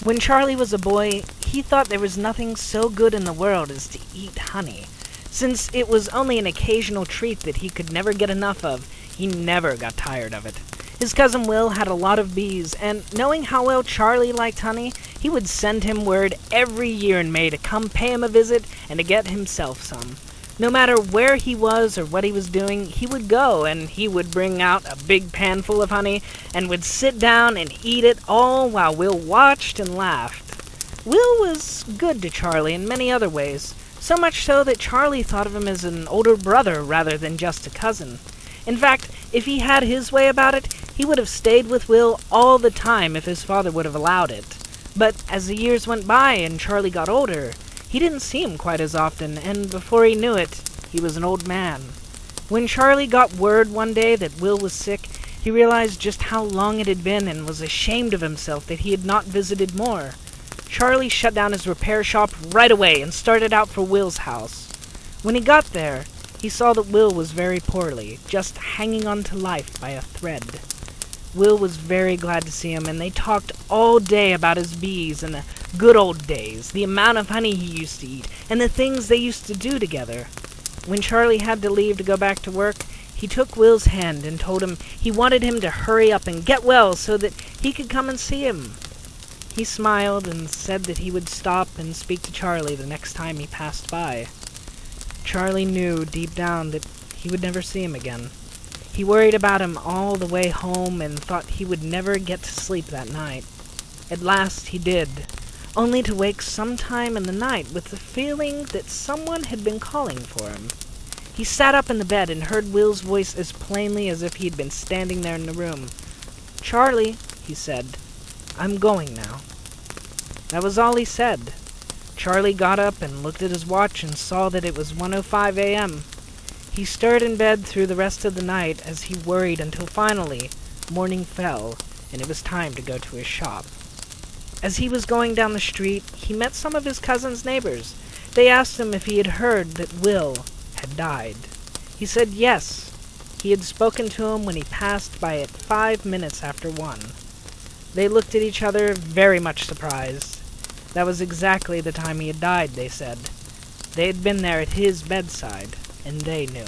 When Charlie was a boy, he thought there was nothing so good in the world as to eat honey. Since it was only an occasional treat that he could never get enough of, he never got tired of it. His cousin Will had a lot of bees, and knowing how well Charlie liked honey, he would send him word every year in May to come pay him a visit and to get himself some. No matter where he was or what he was doing, he would go, and he would bring out a big pan full of honey and would sit down and eat it all while Will watched and laughed. Will was good to Charlie in many other ways, so much so that Charlie thought of him as an older brother rather than just a cousin. In fact, if he had his way about it, he would have stayed with Will all the time if his father would have allowed it. But as the years went by and Charlie got older, he didn't see him quite as often, and before he knew it, he was an old man. When Charlie got word one day that Will was sick, he realized just how long it had been and was ashamed of himself that he had not visited more. Charlie shut down his repair shop right away and started out for Will's house. When he got there, he saw that Will was very poorly, just hanging on to life by a thread. Will was very glad to see him, and they talked all day about his bees and the good old days, the amount of honey he used to eat, and the things they used to do together. When Charlie had to leave to go back to work, he took Will's hand and told him he wanted him to hurry up and get well so that he could come and see him. He smiled and said that he would stop and speak to Charlie the next time he passed by. Charlie knew deep down that he would never see him again. He worried about him all the way home and thought he would never get to sleep that night. At last he did, only to wake sometime in the night with the feeling that someone had been calling for him. He sat up in the bed and heard Will's voice as plainly as if he had been standing there in the room. "Charlie," he said, "I'm going now." That was all he said. Charlie got up and looked at his watch and saw that it was 1:05 a.m. He stirred in bed through the rest of the night as he worried until finally morning fell and it was time to go to his shop. As he was going down the street, he met some of his cousin's neighbors. They asked him if he had heard that Will had died. He said yes. He had spoken to him when he passed by at 5 minutes after 1. They looked at each other very much surprised. That was exactly the time he had died, they said. They had been there at his bedside, and they knew.